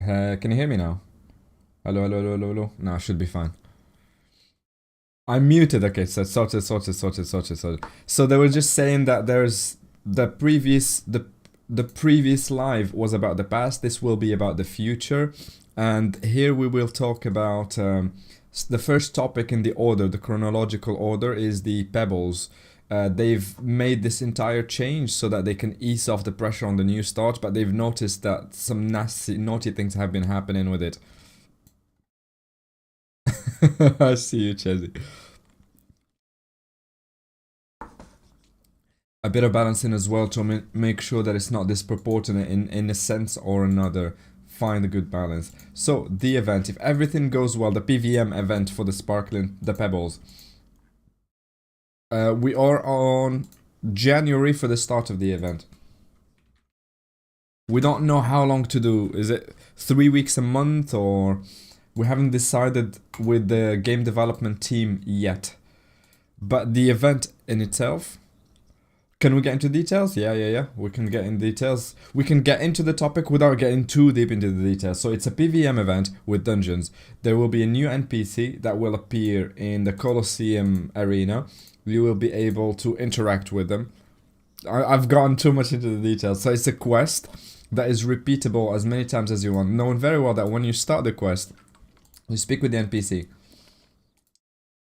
Can you hear me now? Hello, hello, hello, hello, hello. No, I should be fine. I'm muted. Okay, so sorted. So they were just saying that there's the previous live was about the past. This will be about the future, and here we will talk about the first topic in the order, the chronological order, is the pebbles. They've made this entire change so that they can ease off the pressure on the new start, but they've noticed that some nasty, naughty things have been happening with it. I see you, Chesy. A bit of balancing as well to make sure that it's not disproportionate in a sense or another. Find a good balance. So the event, if everything goes well, the PVM event for the pebbles. We are on January for the start of the event. We don't know how long to do. Is it 3 weeks, a month, or we haven't decided with the game development team yet. But the event in itself, can we get into details? Yeah. We can get in details. We can get into the topic without getting too deep into the details. So it's a PVM event with dungeons. There will be a new NPC that will appear in the Colosseum arena. You will be able to interact with them. I've gone too much into the details. So it's a quest that is repeatable as many times as you want. Knowing very well that when you start the quest, you speak with the NPC.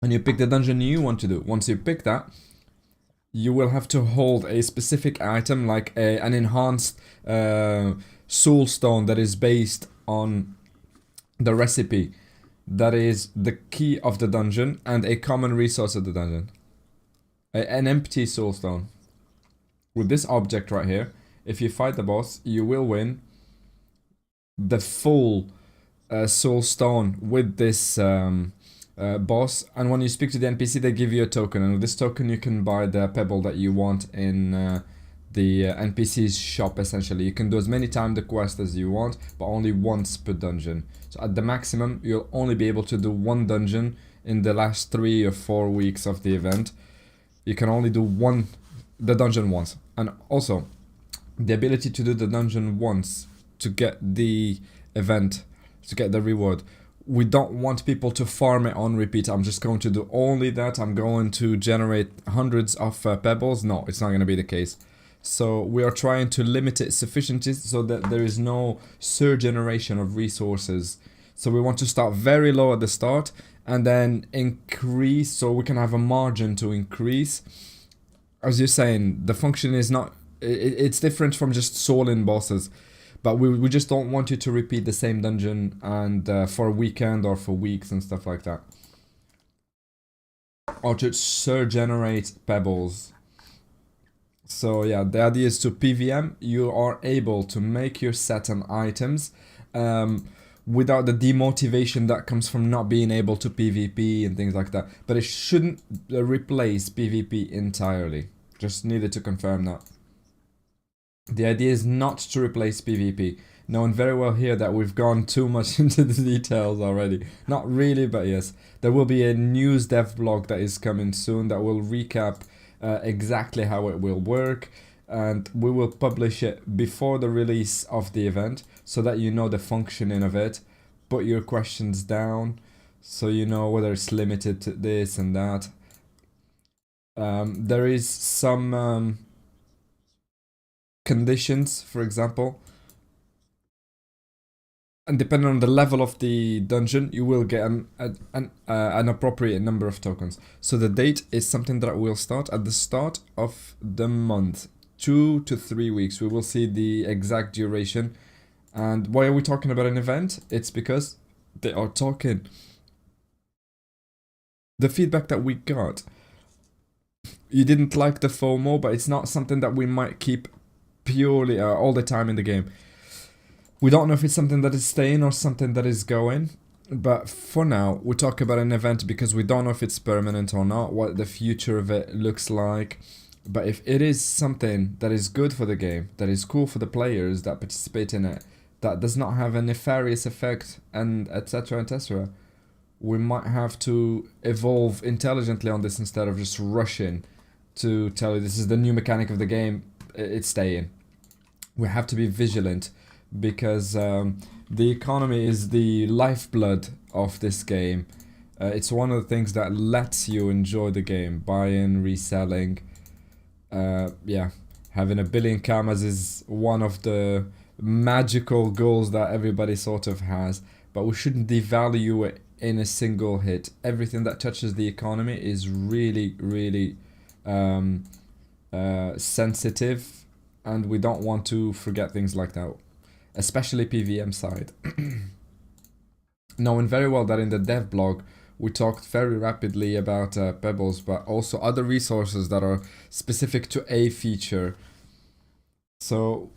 And you pick the dungeon you want to do. Once you pick that, you will have to hold a specific item like an enhanced soul stone that is based on the recipe that is the key of the dungeon and a common resource of the dungeon. An empty soul stone. With this object right here, if you fight the boss, you will win the full soul stone with this boss, and when you speak to the NPC they give you a token, and with this token you can buy the pebble that you want in the NPC's shop. Essentially you can do as many times the quest as you want, but only once per dungeon. So at the maximum you'll only be able to do one dungeon in the last 3 or 4 weeks of the event. You can only do the dungeon once, and also the ability to do the dungeon once to get the event, to get the reward. We don't want people to farm it on repeat. I'm just going to do only that. I'm going to generate hundreds of pebbles. No, it's not going to be the case. So we are trying to limit it sufficiently so that there is no surge generation of resources. So we want to start very low at the start and then increase so we can have a margin to increase. As you're saying, the function is not... It's different from just souling bosses. But we just don't want you to repeat the same dungeon and for a weekend or for weeks and stuff like that. Or to surge generate pebbles. So yeah, the idea is to PVM, you are able to make your set and items without the demotivation that comes from not being able to PvP and things like that. But it shouldn't replace PvP entirely. Just needed to confirm that. The idea is not to replace PvP. Knowing very well here that we've gone too much into the details already. Not really, but yes. There will be a news dev blog that is coming soon that will recap exactly how it will work. And we will publish it before the release of the event so that you know the functioning of it. Put your questions down so you know whether it's limited to this and that. There is some... conditions, for example, and depending on the level of the dungeon you will get an appropriate number of tokens. So the date is something that will start at the start of the month, 2 to 3 weeks. We will see the exact duration. And why are we talking about an event? It's because they are talking. The feedback that we got, you didn't like the FOMO, but it's not something that we might keep purely all the time in the game. We don't know if it's something that is staying or something that is going, but for now we talk about an event because we don't know if it's permanent or not, what the future of it looks like. But if it is something that is good for the game, that is cool for the players that participate in it, that does not have a nefarious effect, and etc, we might have to evolve intelligently on this instead of just rushing to tell you this is the new mechanic of the game. It's staying. We have to be vigilant because the economy is the lifeblood of this game. It's one of the things that lets you enjoy the game, buying, reselling. Yeah, having a billion kamas is one of the magical goals that everybody sort of has, but we shouldn't devalue it in a single hit. Everything that touches the economy is really, really sensitive, and we don't want to forget things like that, especially PVM side. Knowing very well that in the dev blog we talked very rapidly about Pebbles, but also other resources that are specific to a feature. So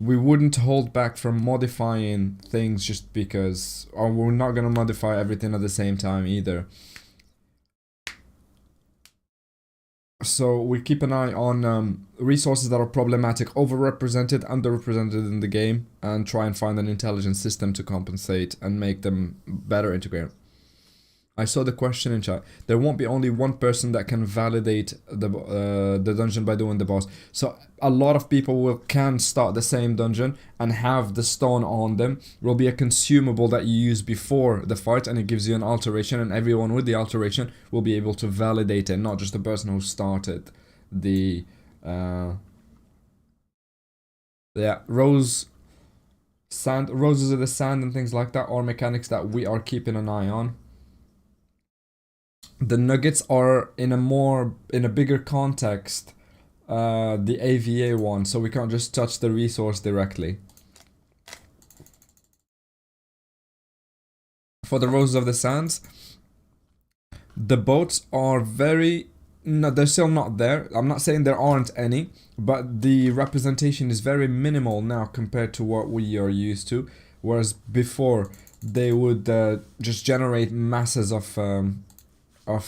we wouldn't hold back from modifying things just because, or we're not going to modify everything at the same time either. So we keep an eye on resources that are problematic, overrepresented, underrepresented in the game, and try and find an intelligent system to compensate and make them better integrated. I saw the question in chat. There won't be only one person that can validate the dungeon by doing the boss. So a lot of people can start the same dungeon and have the stone on them. It will be a consumable that you use before the fight, and it gives you an alteration, and everyone with the alteration will be able to validate it, not just the person who started the roses of the sand and things like that are mechanics that we are keeping an eye on. The nuggets are in a bigger context, the AVA one, so we can't just touch the resource directly. For the Roses of the Sands, the boats are they're still not there. I'm not saying there aren't any, but the representation is very minimal now compared to what we are used to, whereas before they would just generate masses of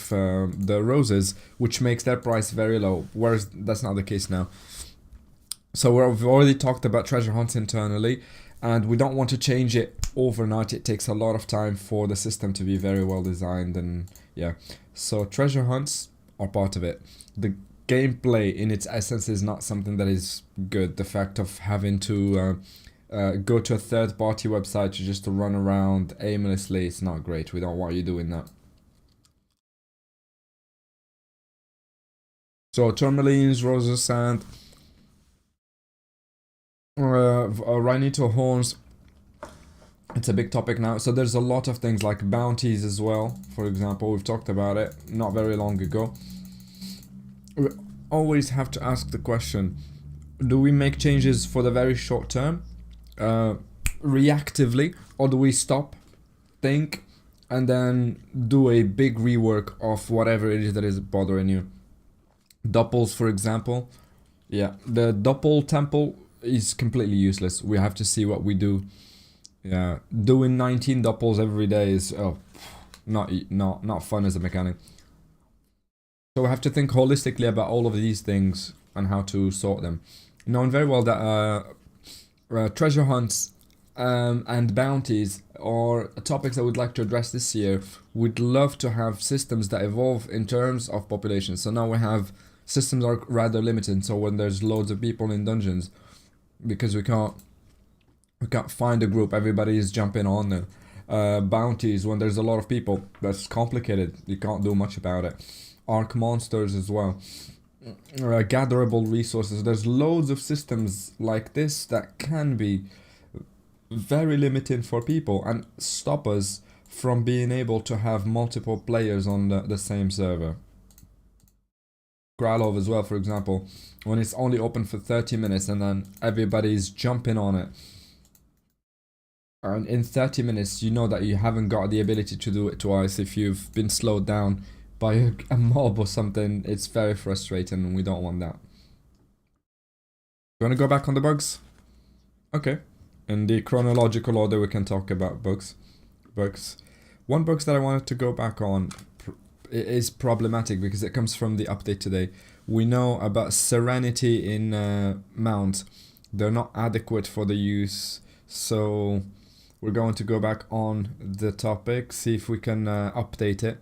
the roses, which makes their price very low, whereas that's not the case now. So we've already talked about treasure hunts internally, and we don't want to change it overnight. It takes a lot of time for the system to be very well designed, and yeah. So treasure hunts are part of it. The gameplay in its essence is not something that is good. The fact of having to go to a third-party website just to run around aimlessly, it's not great. We don't want you doing that. So tourmalines, roses of sand, rhinito horns. It's a big topic now. So there's a lot of things like bounties as well. For example, we've talked about it not very long ago. We always have to ask the question: do we make changes for the very short term, reactively, or do we stop, think, and then do a big rework of whatever it is that is bothering you? Doppels, for example. Yeah, the Doppel temple is completely useless. We have to see what we do. Yeah, doing 19 Doppels every day is not fun as a mechanic. So we have to think holistically about all of these things and how to sort them. Knowing very well that treasure hunts and bounties are topics I would like to address this year. We'd love to have systems that evolve in terms of population. So now we have systems are rather limited. So when there's loads of people in dungeons, because we can't find a group, everybody is jumping on them. Bounties, when there's a lot of people, that's complicated. You can't do much about it. Arc monsters as well. Gatherable resources. There's loads of systems like this that can be very limiting for people and stop us from being able to have multiple players on the same server. Kralov as well, for example, when it's only open for 30 minutes and then everybody's jumping on it. And in 30 minutes, you know that you haven't got the ability to do it twice. If you've been slowed down by a mob or something, it's very frustrating and we don't want that. You want to go back on the bugs? Okay. In the chronological order, we can talk about bugs. One bug that I wanted to go back on is problematic because it comes from the update today. We know about Serenity in Mount. They're not adequate for the use, so we're going to go back on the topic, see if we can update it.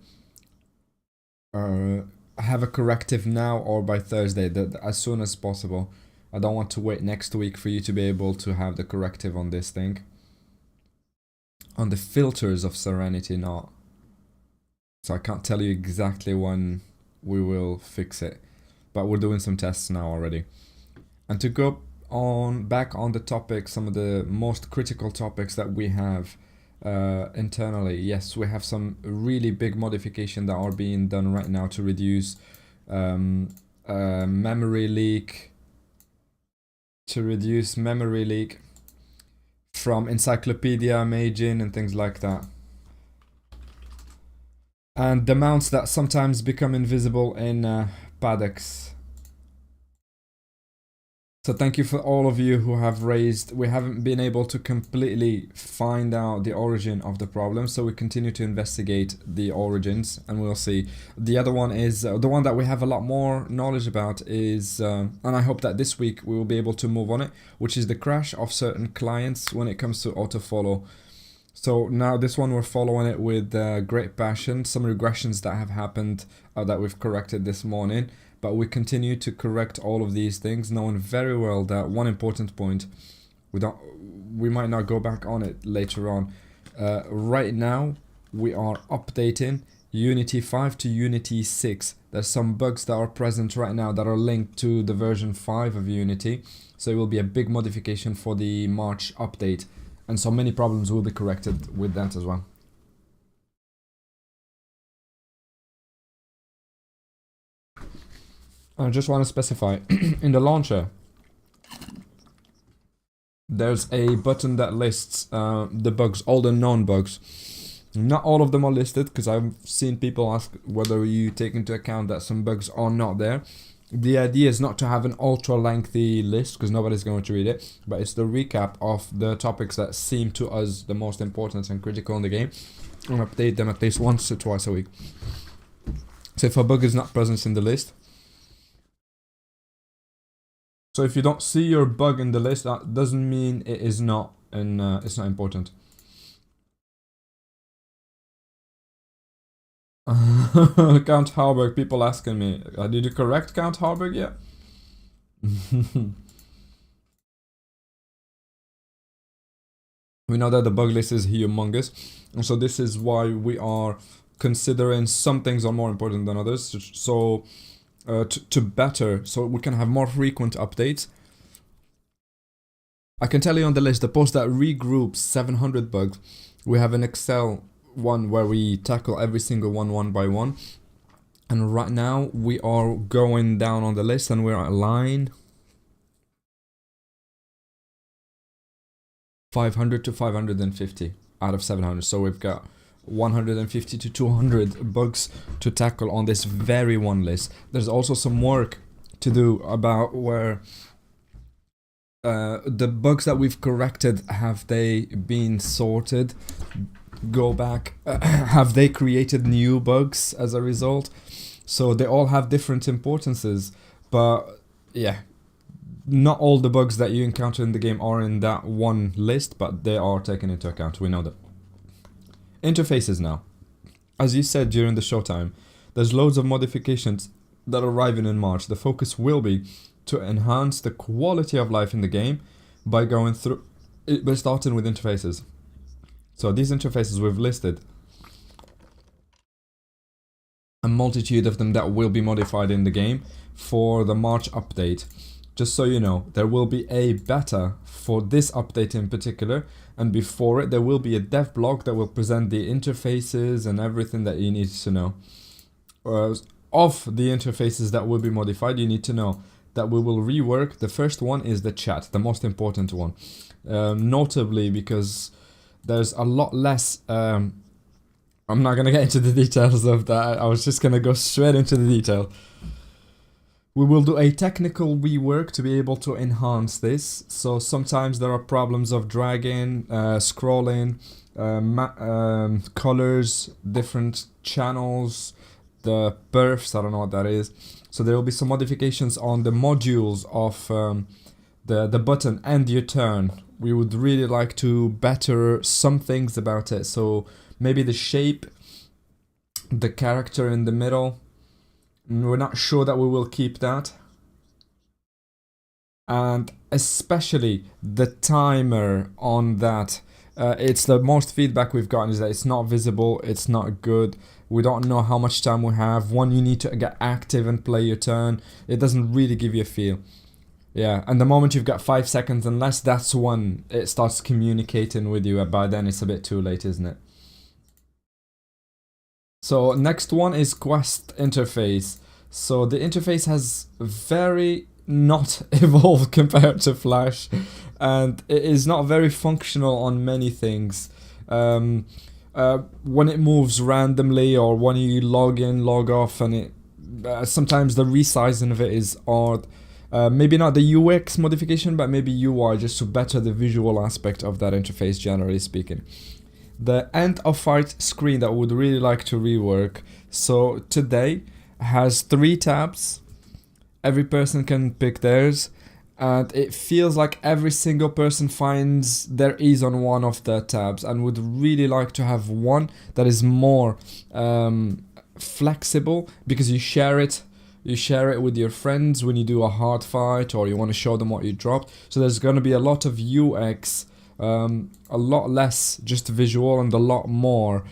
Have a corrective now or by Thursday, as soon as possible. I don't want to wait next week for you to be able to have the corrective on this thing. On the filters of Serenity, not. So I can't tell you exactly when we will fix it. But we're doing some tests now already. And to go on back on the topic, some of the most critical topics that we have internally, yes, we have some really big modifications that are being done right now to reduce memory leak, from Encyclopedia, Magin, and things like that. And the mounts that sometimes become invisible in paddocks. So thank you for all of you who have raised. We haven't been able to completely find out the origin of the problem, so we continue to investigate the origins, and we'll see. The other one is the one that we have a lot more knowledge about is, and I hope that this week we will be able to move on it, which is the crash of certain clients when it comes to autofollow. So now this one we're following it with great passion. Some regressions that have happened that we've corrected this morning. But we continue to correct all of these things, knowing very well that one important point, we might not go back on it later on. Right now, we are updating Unity 5 to Unity 6. There's some bugs that are present right now that are linked to the version 5 of Unity. So it will be a big modification for the March update. And so many problems will be corrected with that as well. I just want to specify, in the launcher, there's a button that lists the bugs, all the known bugs. Not all of them are listed, because I've seen people ask whether you take into account that some bugs are not there. The idea is not to have an ultra lengthy list, because nobody's going to read it, but it's the recap of the topics that seem to us the most important and critical in the game, and update them at least once or twice a week. So if a bug is not present in the list, so if you don't see your bug in the list, that doesn't mean it is not it's not important. Count Harburg, people asking me, did you correct Count Harburg yet? We know that the bug list is humongous, and so this is why we are considering some things are more important than others. So to better, so we can have more frequent updates. I can tell you on the list, the post that regroups 700 bugs, we have an Excel one where we tackle every single one by one. And right now we are going down on the list and we're at line 500 to 550 out of 700. So we've got 150 to 200 bugs to tackle on this very one list. There's also some work to do about where the bugs that we've corrected, have they been sorted? Go back, have they created new bugs as a result? So they all have different importances, but yeah, not all the bugs that you encounter in the game are in that one list, but they are taken into account. We know that. Interfaces now. As you said during the showtime, there's loads of modifications that are arriving in March. The focus will be to enhance the quality of life in the game by going through, by starting with interfaces. So these interfaces we've listed, a multitude of them that will be modified in the game for the March update. Just so you know, there will be a beta for this update in particular, and before it there will be a dev blog that will present the interfaces and everything that you need to know. Of the interfaces that will be modified, you need to know that we will rework. The first one is the chat, the most important one. Notably because there's a lot less... I'm not going to get into the details of that, I was just going to go straight into the detail. We will do a technical rework to be able to enhance this. So sometimes there are problems of dragging, scrolling, colors, different channels, the perfs, I don't know what that is. So there will be some modifications on the modules of the button and your turn. We would really like to better some things about it. So maybe the shape, the character in the middle. We're not sure that we will keep that. and especially the timer on that. It's the most feedback we've gotten is that it's not visible, it's not good. We don't know how much time we have. One, you need to get active and play your turn. It doesn't really give you a feel. Yeah, and the moment you've got 5 seconds, unless that's when it starts communicating with you, by then it's a bit too late, isn't it? So next one is Quest interface. So the interface has very not evolved compared to Flash, and it is not very functional on many things. When it moves randomly or when you log in, log off, and it sometimes the resizing of it is odd. Maybe not the UX modification, but maybe UI just to better the visual aspect of that interface, generally speaking. The end of fight screen that I would really like to rework. So today has 3 tabs. Every person can pick theirs, and it feels like every single person finds their ease on one of the tabs, and would really like to have one that is more flexible, because you share it with your friends when you do a hard fight or you want to show them what you dropped. So there's going to be a lot of UX, a lot less just visual, and a lot more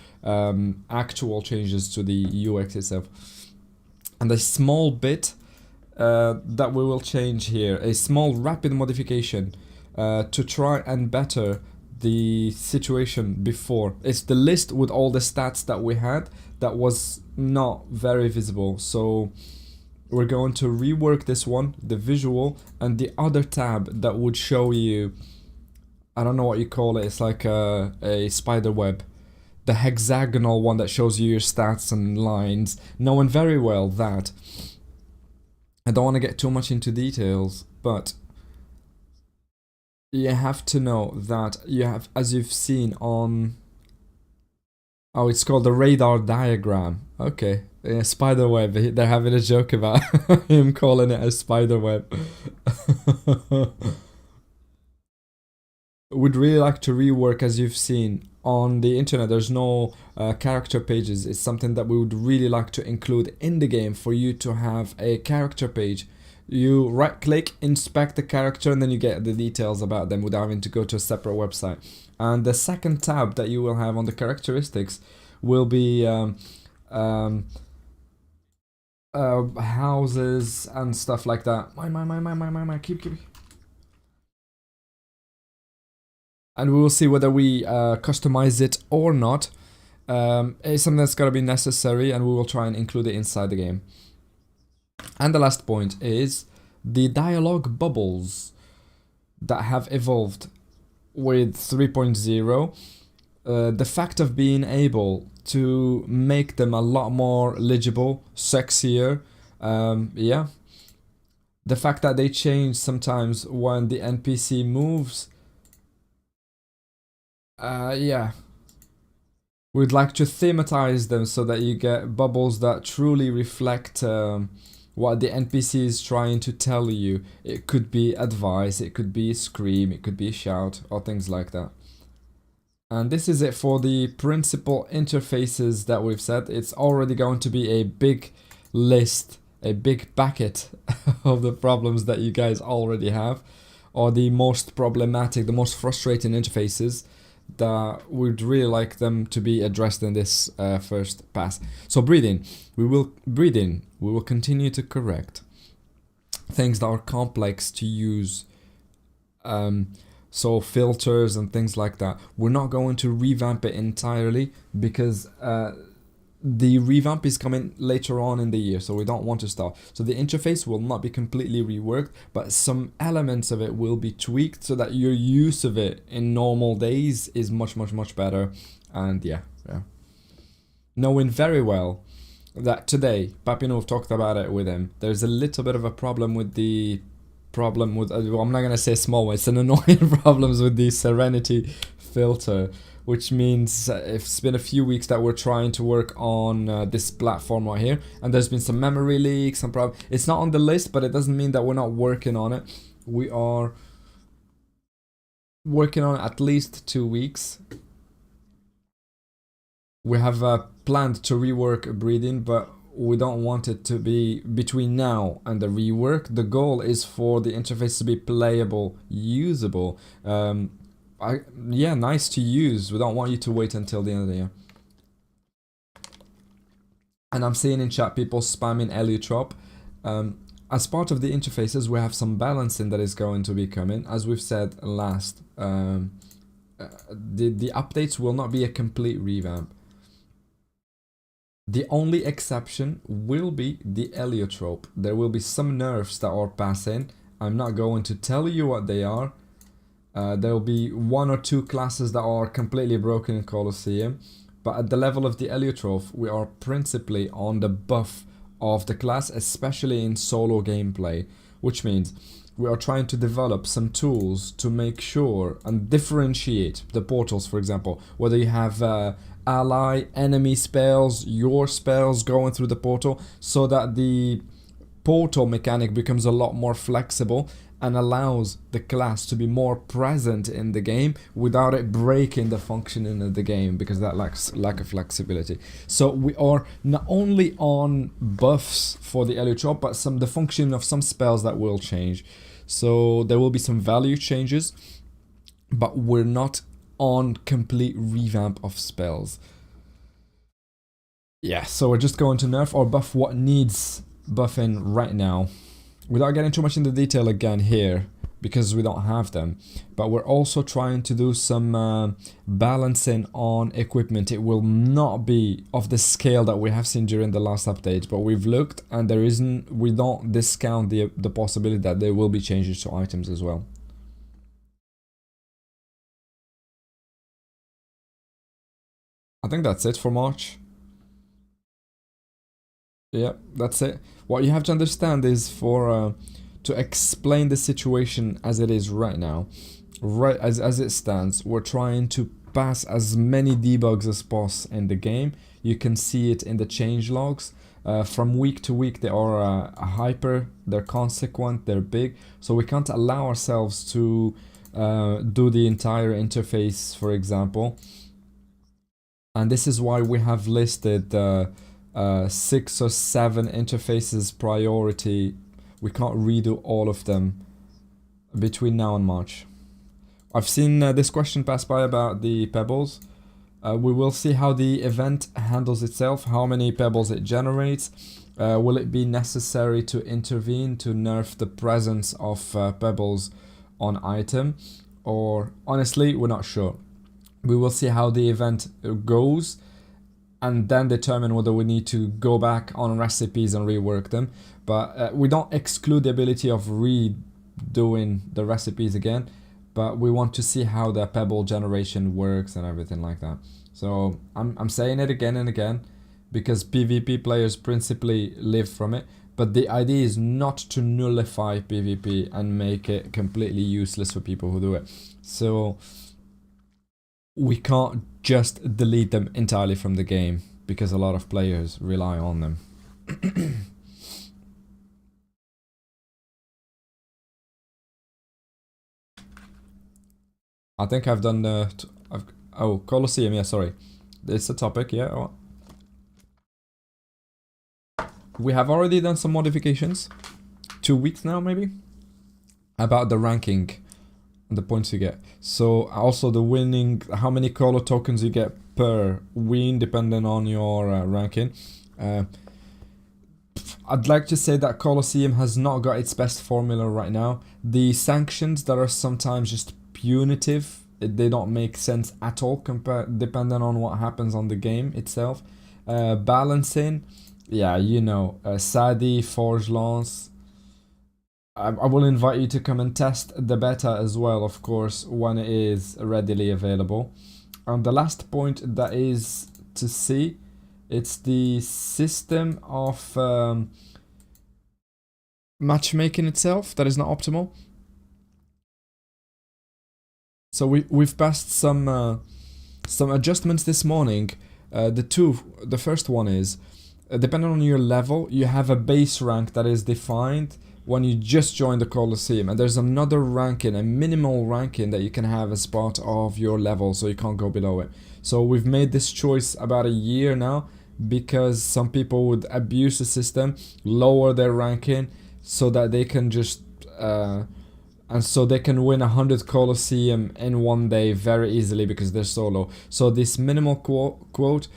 actual changes to the UX itself. And a small bit that we will change here, a small rapid modification to try and better the situation before. It's the list with all the stats that we had that was not very visible. So we're going to rework this one, the visual, and the other tab that would show you, I don't know what you call it, it's like a spider web. The hexagonal one that shows you your stats and lines. Knowing very well that I don't want to get too much into details, but you have to know that you have, as you've seen on, oh, it's called the radar diagram. Okay, a spider web. They're having a joke about him calling it a spider web. Would really like to rework, as you've seen on the internet. There's no character pages. It's something that we would really like to include in the game, for you to have a character page. You right click, inspect the character, and then you get the details about them without having to go to a separate website. And the second tab that you will have on the characteristics will be houses and stuff like that. Keep. And we will see whether we customize it or not. It's something that's got to be necessary, and we will try and include it inside the game. And the last point is the dialogue bubbles that have evolved with 3.0. The fact of being able to make them a lot more legible, sexier, yeah. The fact that they change sometimes when the NPC moves. Yeah. We'd like to thematize them so that you get bubbles that truly reflect what the NPC is trying to tell you. It could be advice, it could be a scream, it could be a shout, or things like that. And this is it for the principal interfaces that we've set. It's already going to be a big list, a big bucket of the problems that you guys already have, or the most problematic, the most frustrating interfaces that we'd really like them to be addressed in this first pass. So breathing, we will continue to correct things that are complex to use, so filters and things like that. We're not going to revamp it entirely, because the revamp is coming later on in the year, so we don't want to start. So the interface will not be completely reworked, but some elements of it will be tweaked so that your use of it in normal days is much better. And yeah. Knowing very well that today, Papinov talked about it with him, there's a little bit of a problem with well, I'm not going to say small one, it's an annoying problems with the Serenity filter, which means it's been a few weeks that we're trying to work on this platform right here, and there's been some memory leaks, some problem. It's not on the list, but it doesn't mean that we're not working on it. We are working on at least 2 weeks. We have planned to rework breathing, but we don't want it to be between now and the rework. The goal is for the interface to be playable, usable, yeah, nice to use. We don't want you to wait until the end of the year. And I'm seeing in chat people spamming heliotrope. As part of the interfaces, we have some balancing that is going to be coming. As we've said last, the updates will not be a complete revamp. The only exception will be the heliotrope. There will be some nerfs that are passing. I'm not going to tell you what they are. There will be 1 or 2 classes that are completely broken in Colosseum. But at the level of the heliotrope, we are principally on the buff of the class, especially in solo gameplay. Which means we are trying to develop some tools to make sure and differentiate the portals, for example. Whether you have ally, enemy spells, your spells going through the portal, so that the portal mechanic becomes a lot more flexible and allows the class to be more present in the game without it breaking the functioning of the game, because that lacks lack of flexibility. So we are not only on buffs for the heliotrope, but the function of some spells that will change. So there will be some value changes, but we're not on complete revamp of spells. Yeah, so we're just going to nerf or buff what needs buffing right now, without getting too much into detail again here, because we don't have them. But we're also trying to do some balancing on equipment. It will not be of the scale that we have seen during the last update, but we've looked and we don't discount the possibility that there will be changes to items as well. I think that's it for March. Yeah, that's it. What you have to understand is to explain the situation as it is right now, right as it stands, we're trying to pass as many debugs as possible in the game. You can see it in the change logs. From week to week they are hyper, they're consequent, they're big, so we can't allow ourselves to do the entire interface, for example. And this is why we have listed 6 or 7 interfaces priority. We can't redo all of them between now and March. I've seen this question pass by about the pebbles. We will see how the event handles itself, how many pebbles it generates. Will it be necessary to intervene to nerf the presence of pebbles on item? Or honestly, we're not sure. We will see how the event goes and then determine whether we need to go back on recipes and rework them. But we don't exclude the ability of redoing the recipes again, but we want to see how the pebble generation works and everything like that. So I'm saying it again and again, because PvP players principally live from it, but the idea is not to nullify PvP and make it completely useless for people who do it. So we can't just delete them entirely from the game, because a lot of players rely on them. I think I've done oh, Colosseum, yeah, sorry. It's a topic, yeah. Oh. We have already done some modifications, 2 weeks now maybe, about the ranking, the points you get. So also the winning, how many color tokens you get per win depending on your ranking. I'd like to say that Colosseum has not got its best formula right now. The sanctions that are sometimes just punitive, they don't make sense at all depending on what happens on the game itself. Balancing, yeah, you know, Sadi, Forge Lance. I will invite you to come and test the beta as well, of course, when it is readily available. And the last point that is to see, it's the system of matchmaking itself that is not optimal. So we've passed some adjustments this morning. The first one is, depending on your level, you have a base rank that is defined when you just join the Colosseum, and there's another ranking, a minimal ranking that you can have as part of your level, so you can't go below it. So we've made this choice about a year now. because some people would abuse the system, lower their ranking so that they can just and so they can win 100 Colosseum in one day very easily because they're so low. So this minimal quote,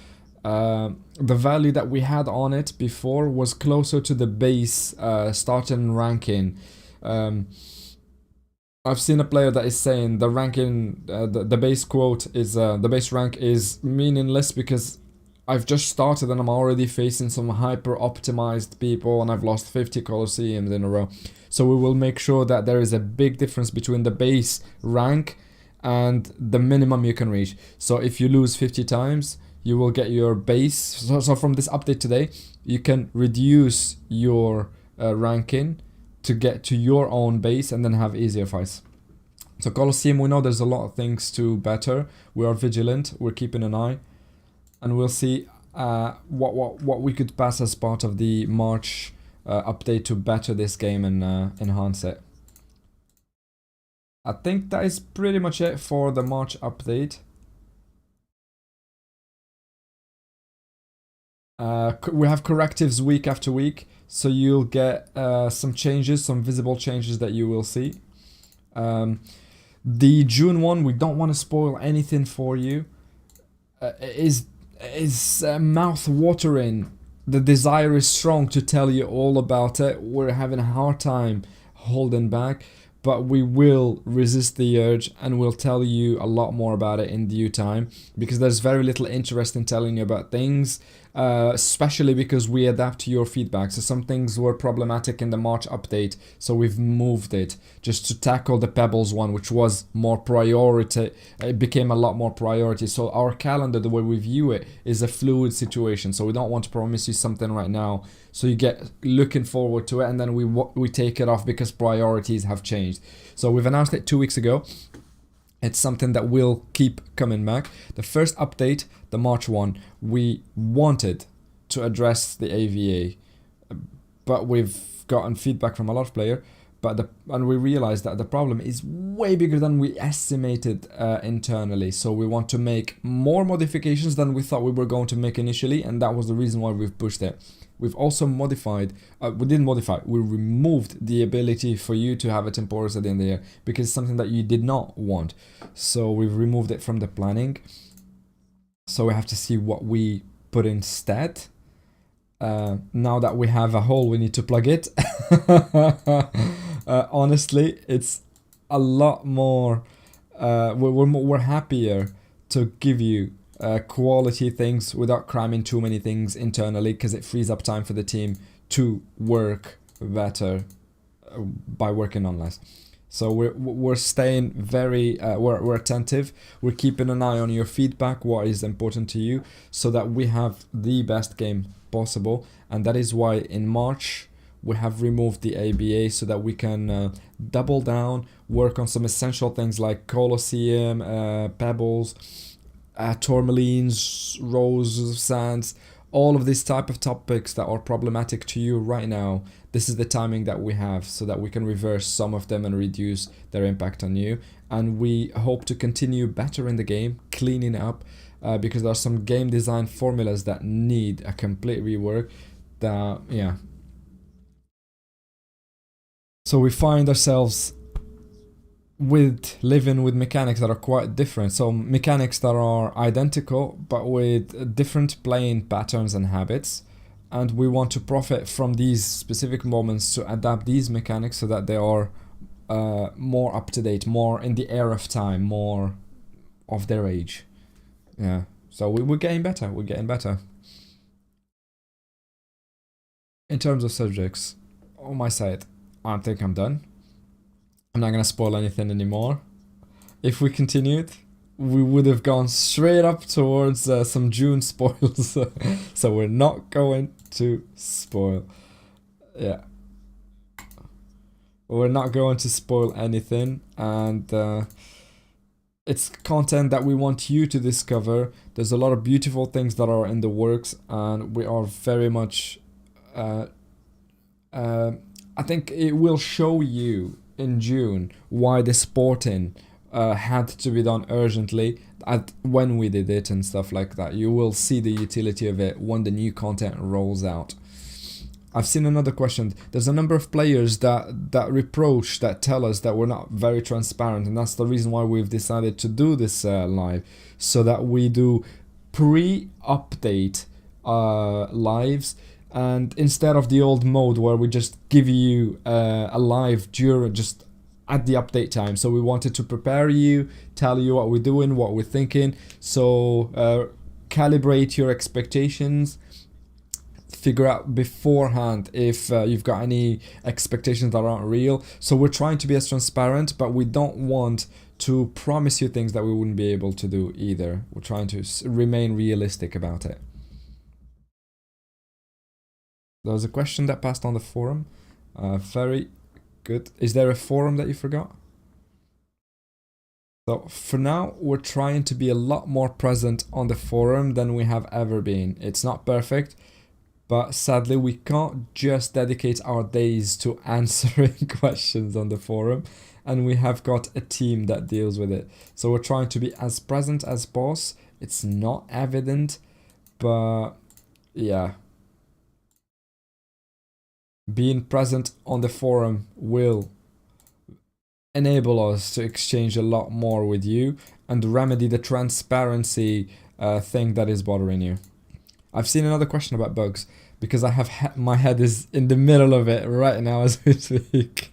the value that we had on it before was closer to the base starting ranking. I've seen a player that is saying the ranking, the base quote is the base rank is meaningless because I've just started and I'm already facing some hyper optimized people and I've lost 50 Colosseums in a row. So we will make sure that there is a big difference between the base rank and the minimum you can reach. So if you lose 50 times, you will get your base. So from this update today, you can reduce your ranking to get to your own base and then have easier fights. So Colosseum, we know there's a lot of things to better. We are vigilant, we're keeping an eye, and we'll see what we could pass as part of the March update to better this game and enhance it. I think that is pretty much it for the March update. We have correctives week after week, so you'll get some changes, some visible changes that you will see. The June one, we don't want to spoil anything for you. Is mouth-watering. The desire is strong to tell you all about it. We're having a hard time holding back, but we will resist the urge and we'll tell you a lot more about it in due time, because there's very little interest in telling you about things, especially because we adapt to your feedback. So some things were problematic in the March update, so we've moved it just to tackle the Pebbles one, which was more priority. It became a lot more priority. So our calendar, the way we view it, is a fluid situation. So we don't want to promise you something right now, so you get looking forward to it, and then we take it off because priorities have changed. So we've announced it 2 weeks ago. It's something that will keep coming back. The first update, the March one, we wanted to address the AVA, but we've gotten feedback from a lot of players. And we realized that the problem is way bigger than we estimated internally. So we want to make more modifications than we thought we were going to make initially, and that was the reason why we've pushed it. We've also modified, we didn't modify, we removed the ability for you to have a Temporis at the end of the year, because it's something that you did not want. So we've removed it from the planning. So we have to see what we put instead. Now that we have a hole, we need to plug it. Honestly, it's a lot more, we're happier to give you quality things without cramming too many things internally, because it frees up time for the team to work better by working on less. So we're staying very we're attentive. We're keeping an eye on your feedback, what is important to you, so that we have the best game possible. And that is why in March we have removed the ABA, so that we can double down, work on some essential things like Colosseum, Pebbles, tourmalines, roses of sands, all of these type of topics that are problematic to you right now. This is the timing that we have, so that we can reverse some of them and reduce their impact on you. And we hope to continue better in the game, cleaning up, because there are some game design formulas that need a complete rework. So we find ourselves living with mechanics that are quite different. So mechanics that are identical but with different playing patterns and habits, and we want to profit from these specific moments to adapt these mechanics so that they are more up to date, more in the air of time, more of their age. Yeah, so we're getting better. In terms of subjects, on my side, I think I'm done. I'm not gonna spoil anything anymore. If we continued, we would have gone straight up towards some June spoils. So we're not going to spoil. Yeah. We're not going to spoil anything, and it's content that we want you to discover. There's a lot of beautiful things that are in the works, and we are very much I think it will show you in June why the sporting had to be done urgently when we did it and stuff like that. You will see the utility of it when the new content rolls out. I've seen another question. There's a number of players that reproach, that tell us that we're not very transparent, and that's the reason why we've decided to do this live, so that we do pre-update lives, and instead of the old mode where we just give you a live during just at the update time. So we wanted to prepare you, tell you what we're doing, what we're thinking, so calibrate your expectations, figure out beforehand if you've got any expectations that aren't real. So we're trying to be as transparent, but we don't want to promise you things that we wouldn't be able to do either. We're trying to remain realistic about it. There was a question that passed on the forum. Very good. Is there a forum that you forgot? So for now, we're trying to be a lot more present on the forum than we have ever been. It's not perfect, but sadly we can't just dedicate our days to answering questions on the forum, and we have got a team that deals with it. So we're trying to be as present as possible. It's not evident, but yeah. Being present on the forum will enable us to exchange a lot more with you and remedy the transparency thing that is bothering you. I've seen another question about bugs, because I have my head is in the middle of it right now as we speak.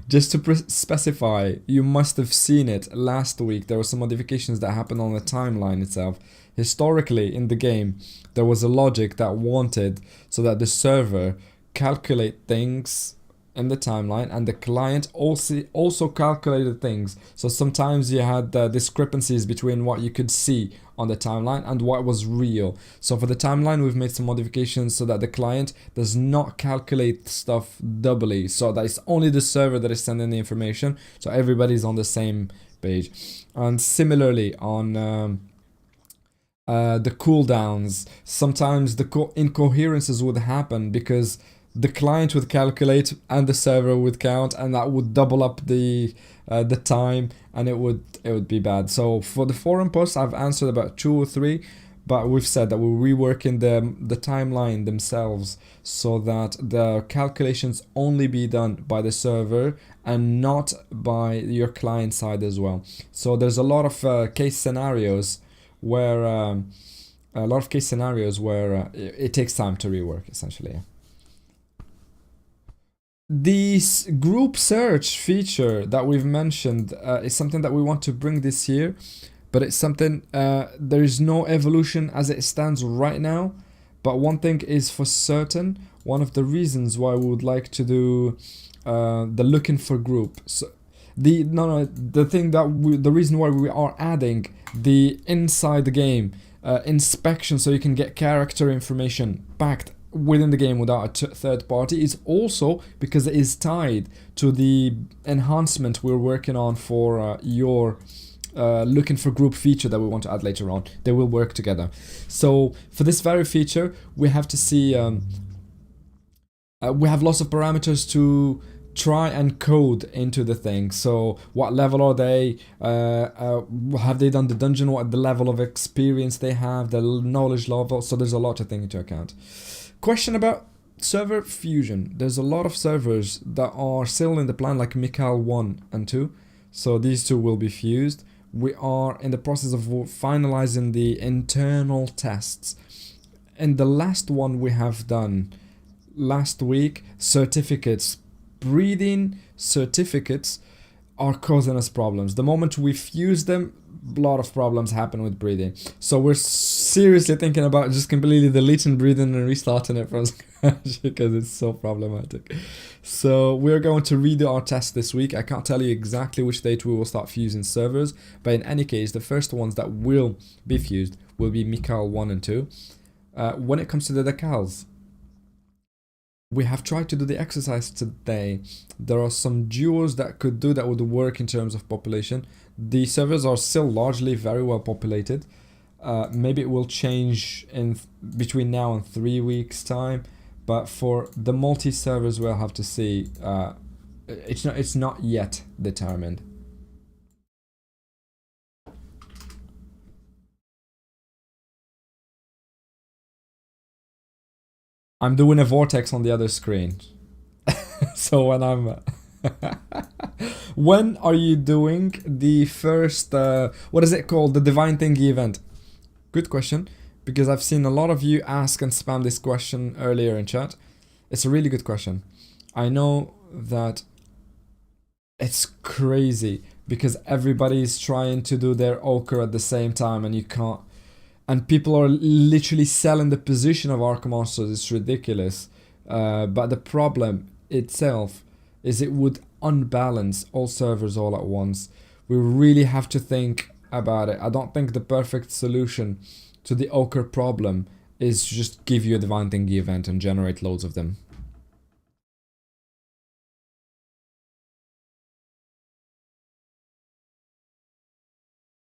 Just to specify, you must have seen it last week. There were some modifications that happened on the timeline itself. Historically in the game, there was a logic that wanted so that the server calculate things in the timeline, and the client also calculated things. So sometimes you had discrepancies between what you could see on the timeline and what was real. So for the timeline, we've made some modifications so that the client does not calculate stuff doubly, so that it's only the server that is sending the information, so everybody's on the same page. And similarly on the cooldowns, sometimes the incoherences would happen because the client would calculate and the server would count, and that would double up the time, and it would be bad. So for the forum posts, I've answered about 2 or 3, but we've said that we're reworking the timeline themselves so that the calculations only be done by the server and not by your client side as well. So there's a lot of case scenarios where it takes time to rework, essentially. This group search feature that we've mentioned is something that we want to bring this year, but it's something, there is no evolution as it stands right now. But one thing is for certain, one of the reasons why we would like to do the looking for group. So the reason why we are adding the inside the game inspection, so you can get character information backed within the game without a third party, is also because it is tied to the enhancement we're working on for your looking for group feature that we want to add later on. They will work together. So for this very feature, we have to see we have lots of parameters to try and code into the thing. So what level are they, have they done the dungeon, what the level of experience they have, the knowledge level. So there's a lot to take into account. Question about server fusion. There's a lot of servers that are still in the plan, like Mikal 1 and 2. So these two will be fused. We are in the process of finalizing the internal tests. And the last one we have done last week, certificates, breeding certificates are causing us problems. The moment we fuse them, a lot of problems happen with breeding. So we're seriously thinking about just completely deleting breeding and restarting it from scratch because it's so problematic. So we're going to redo our test this week. I can't tell you exactly which date we will start fusing servers, but in any case, the first ones that will be fused will be Mikal 1 and 2. When it comes to the decals, we have tried to do the exercise today. There are some duos that would work in terms of population. The servers are still largely very well populated. Maybe it will change in between now and 3 weeks time, but for the multi servers we'll have to see It's not yet determined. I'm doing a vortex on the other screen. So when I'm when are you doing the first what is it called, the Divine Thingy event? Good question, because I've seen a lot of you ask and spam this question earlier in chat. It's a really good question. I know that it's crazy because everybody's trying to do their ochre at the same time and you can't, and people are literally selling the position of Arc Monsters. It's ridiculous. But the problem itself is it would unbalance all servers all at once. We really have to think about it. I don't think the perfect solution to the ochre problem is to just give you a Divine Thingy event and generate loads of them.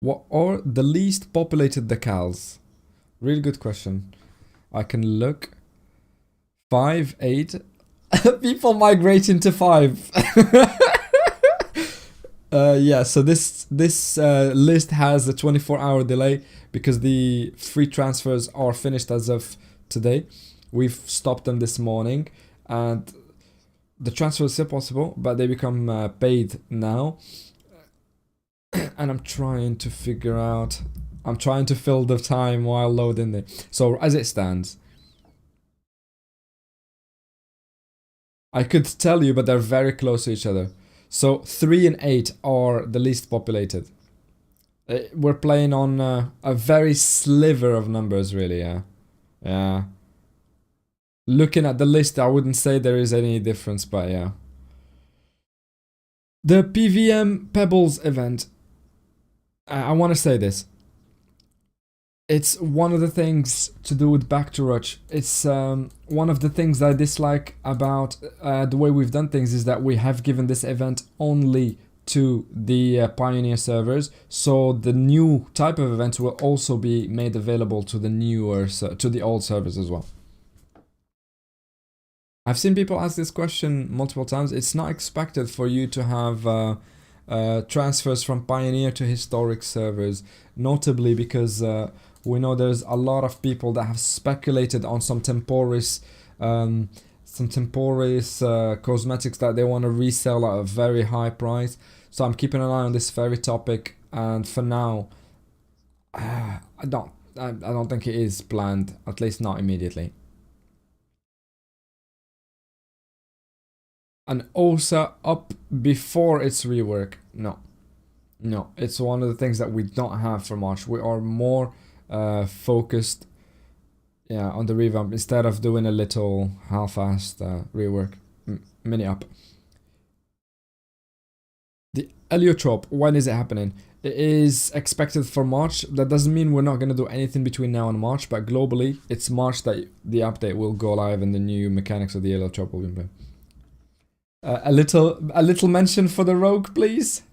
What are the least populated decals? Really good question. I can look. 5, 8. People migrate into 5. Yeah, so this list has a 24-hour delay because the free transfers are finished as of today. We've stopped them this morning, and the transfer is still possible, but they become paid now. And I'm trying to figure out. I'm trying to fill the time while loading it. So as it stands, I could tell you, but they're very close to each other. So 3 and 8 are the least populated. We're playing on a very sliver of numbers, really. Yeah. Looking at the list, I wouldn't say there is any difference, but yeah. The PVM Pebbles event. I want to say this. It's one of the things to do with Back to Rush. It's one of the things I dislike about the way we've done things is that we have given this event only to the Pioneer servers. So the new type of events will also be made available to the newer, to the old servers as well. I've seen people ask this question multiple times. It's not expected for you to have transfers from Pioneer to historic servers, notably because we know there's a lot of people that have speculated on some temporis cosmetics that they want to resell at a very high price. So I'm keeping an eye on this very topic, and for now, I don't think it is planned, at least not immediately. And OSA up before its rework? No, it's one of the things that we don't have for March. We are more focused, on the revamp instead of doing a little half-assed rework. Mini up. The Heliotrope, when is it happening? It is expected for March. That doesn't mean we're not going to do anything between now and March, but globally, it's March that the update will go live and the new mechanics of the Heliotrope will be implemented. A little mention for the Rogue, please.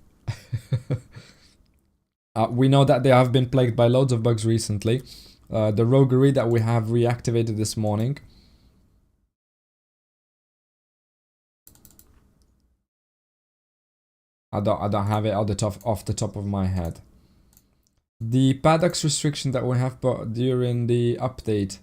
We know that they have been plagued by loads of bugs recently. The roguery that we have reactivated this morning. I don't have it off the top of my head. The paddocks restriction that we have put during the update.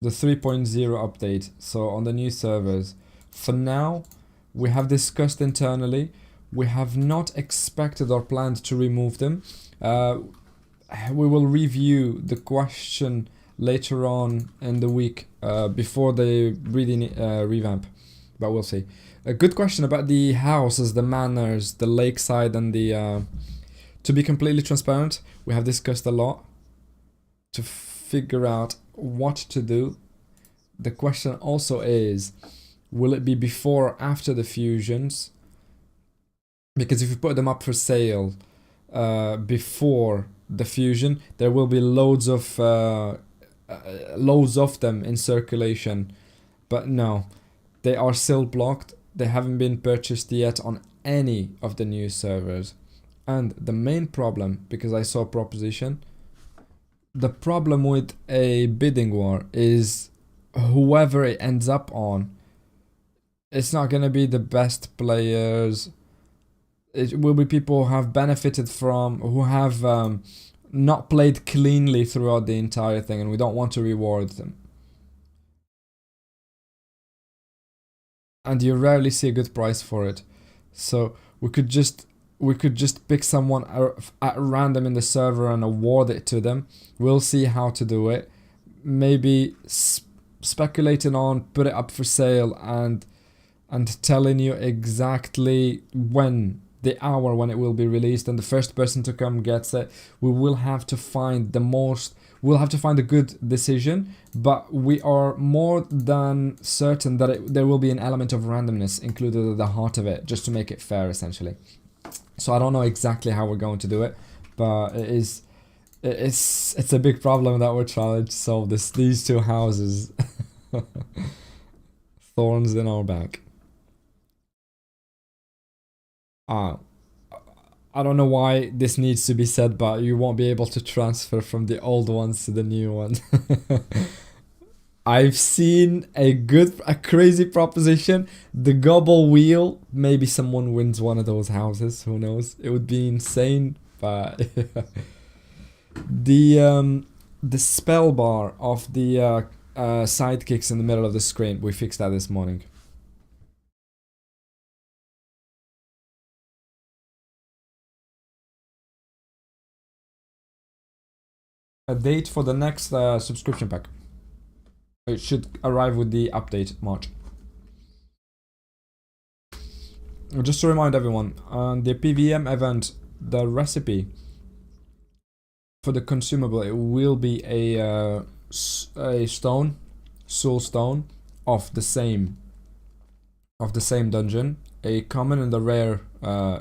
The 3.0 update, so on the new servers. For now, we have discussed internally. We have not expected or planned to remove them. We will review the question later on in the week before they really revamp, but we'll see. A good question about the houses, the manors, the lakeside, and the... to be completely transparent, we have discussed a lot to figure out what to do. The question also is, will it be before or after the fusions? Because if you put them up for sale before the fusion, there will be loads of them in circulation. But no, they are still blocked. They haven't been purchased yet on any of the new servers. And the main problem, because I saw a proposition, the problem with a bidding war is whoever it ends up on It's not gonna be the best players. It will be people who have benefited from, who have not played cleanly throughout the entire thing, and we don't want to reward them. And you rarely see a good price for it. So we could just pick someone at random in the server and award it to them. We'll see how to do it. Maybe speculating on put it up for sale and telling you exactly when, the hour when it will be released, and the first person to come gets it. We will have to find we'll have to find a good decision, but we are more than certain that there will be an element of randomness included at the heart of it, just to make it fair, essentially. So I don't know exactly how we're going to do it, but it's a big problem that we're trying to solve. These two houses. Thorns in our back. I don't know why this needs to be said, but you won't be able to transfer from the old ones to the new ones. I've seen a crazy proposition. The gobble wheel. Maybe someone wins one of those houses. Who knows? It would be insane, but the spell bar of the sidekicks in the middle of the screen. We fixed that this morning. A date for the next subscription pack. It should arrive with the update March. Just to remind everyone, on the PVM event, the recipe for the consumable, it will be a stone, soul stone of the same dungeon, a common and a rare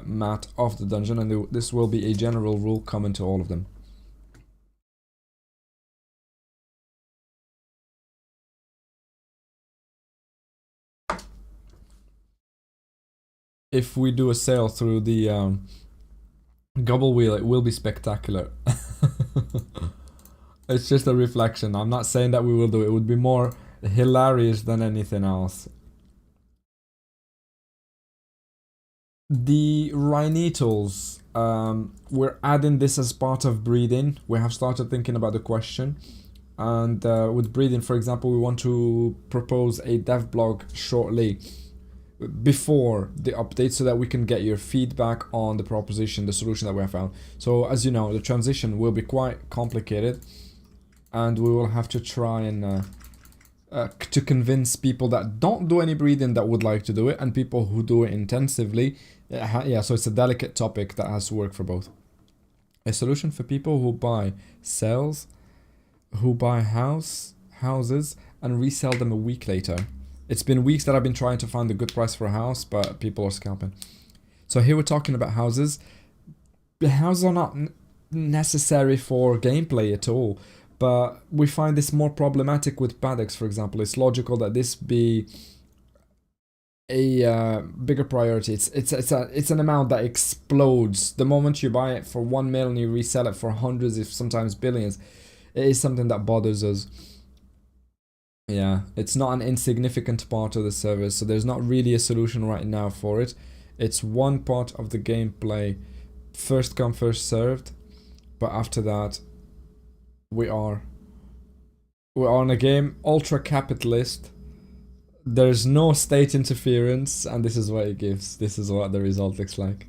mat of the dungeon, and this will be a general rule common to all of them. If we do a sale through the gobble wheel, it will be spectacular. It's just a reflection. I'm not saying that we will do it. It would be more hilarious than anything else. The rhinetals, we're adding this as part of breeding. We have started thinking about the question. And with breeding, for example, we want to propose a dev blog shortly before the update so that we can get your feedback on the proposition, the solution that we have found. So as you know, the transition will be quite complicated, and we will have to try and to convince people that don't do any breeding that would like to do it, and people who do it intensively. Yeah, so it's a delicate topic that has to work for both. A solution for people who buy cells, who buy houses and resell them a week later. It's been weeks that I've been trying to find a good price for a house, but people are scalping. So here we're talking about houses. The houses are not necessary for gameplay at all, but we find this more problematic with paddocks, for example. It's logical that this be a bigger priority. It's an amount that explodes the moment you buy it for 1 million. You resell it for hundreds, if sometimes billions. It is something that bothers us. Yeah, it's not an insignificant part of the service, so there's not really a solution right now for it. It's one part of the gameplay, first come, first served, but after that, we're on a game ultra capitalist. There's no state interference, and this is what it gives. This is what the result looks like.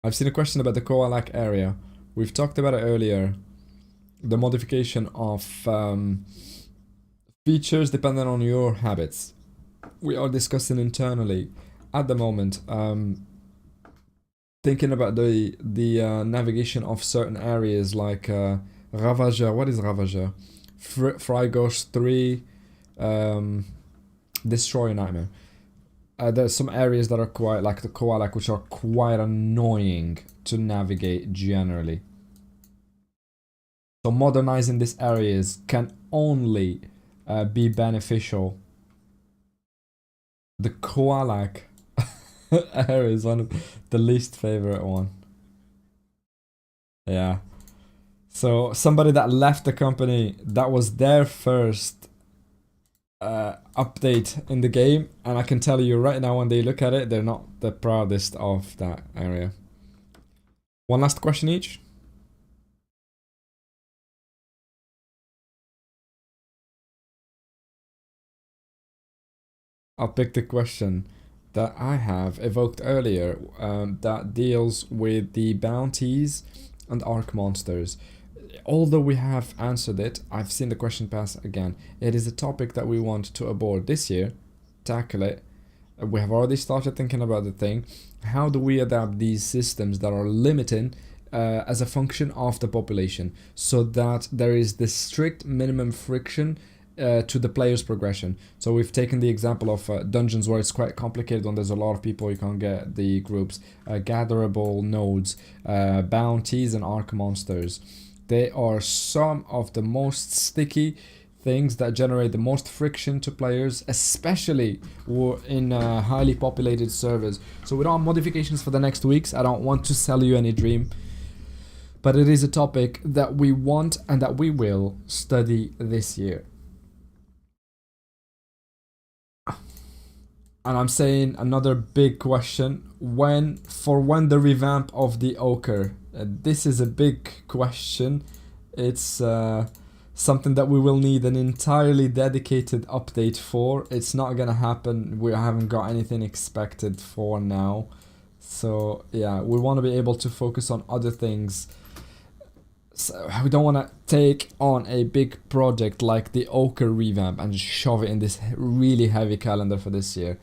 I've seen a question about the Koalak area. We've talked about it earlier. The modification of features depending on your habits. We are discussing internally at the moment, thinking about the navigation of certain areas like Ravageur. What is Ravageur? Frygos 3, Destroy Nightmare. There's some areas that are quite like the Koalak, which are quite annoying to navigate generally. So modernizing these areas can only be beneficial. The Koalak area is one of the least favorite one. Yeah. So somebody that left the company that was there first update in the game, and I can tell you right now when they look at it, they're not the proudest of that area. One last question each. I'll pick the question that I have evoked earlier, that deals with the bounties and arc monsters. Although we have answered it, I've seen the question pass again. It is a topic that we want to abort this year, tackle it. We have already started thinking about the thing. How do we adapt these systems that are limiting as a function of the population, so that there is this strict minimum friction to the player's progression? So we've taken the example of dungeons, where it's quite complicated and there's a lot of people, you can't get the groups. Gatherable nodes, bounties and arc monsters. They are some of the most sticky things that generate the most friction to players, especially in highly populated servers. So we don't have modifications for the next weeks. I don't want to sell you any dream, but it is a topic that we want and that we will study this year. And I'm saying another big question, when the revamp of the ochre? This is a big question. It's something that we will need an entirely dedicated update for. It's not gonna happen. We haven't got anything expected for now. So yeah, we want to be able to focus on other things. So we don't want to take on a big project like the ochre revamp and just shove it in this really heavy calendar for this year.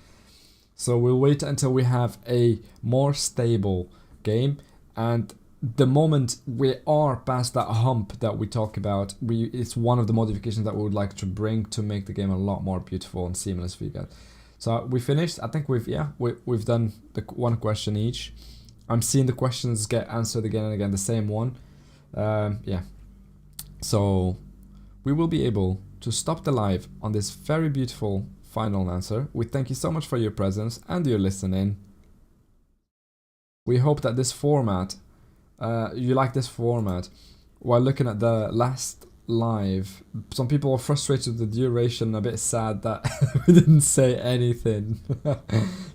So we'll wait until we have a more stable game, and the moment we are past that hump that we talk about, it's one of the modifications that we would like to bring to make the game a lot more beautiful and seamless for you guys. So we finished. I think we've done the one question each. I'm seeing the questions get answered again and again, the same one. Yeah. So we will be able to stop the live on this very beautiful final answer. We thank you so much for your presence and your listening. We hope that this format, you like this format. While looking at the last live, some people are frustrated with the duration, a bit sad that we didn't say anything.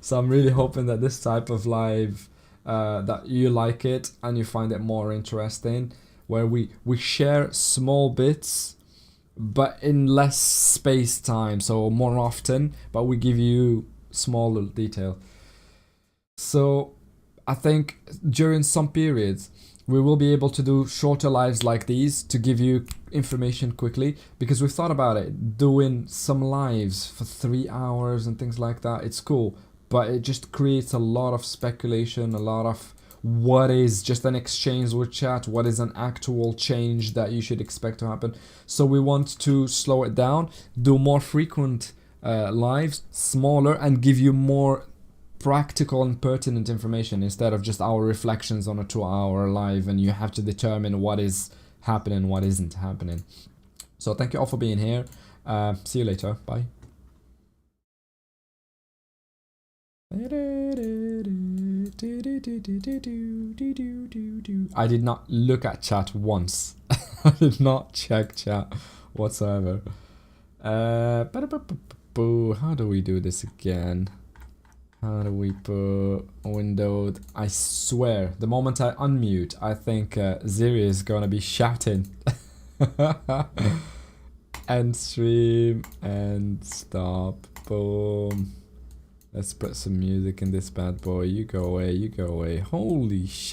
So I'm really hoping that this type of live, that you like it and you find it more interesting, where we share small bits but in less space time, so more often, but we give you small little detail. So I think during some periods we will be able to do shorter lives like these to give you information quickly, because we've thought about it, doing some lives for 3 hours and things like that. It's cool, but it just creates a lot of speculation, a lot of what is just an exchange with chat, what is an actual change that you should expect to happen. So we want to slow it down, do more frequent lives, smaller, and give you more practical and pertinent information instead of just our reflections on a 2-hour live and you have to determine what is happening, what isn't happening. So thank you all for being here. See you later. Bye. I did not look at chat once. I did not check chat whatsoever. How do we do this again? How do we put windowed? I swear, the moment I unmute, I think Ziri is gonna be shouting. End stream and stop. Boom. Let's put some music in this bad boy. You go away, you go away. Holy shit.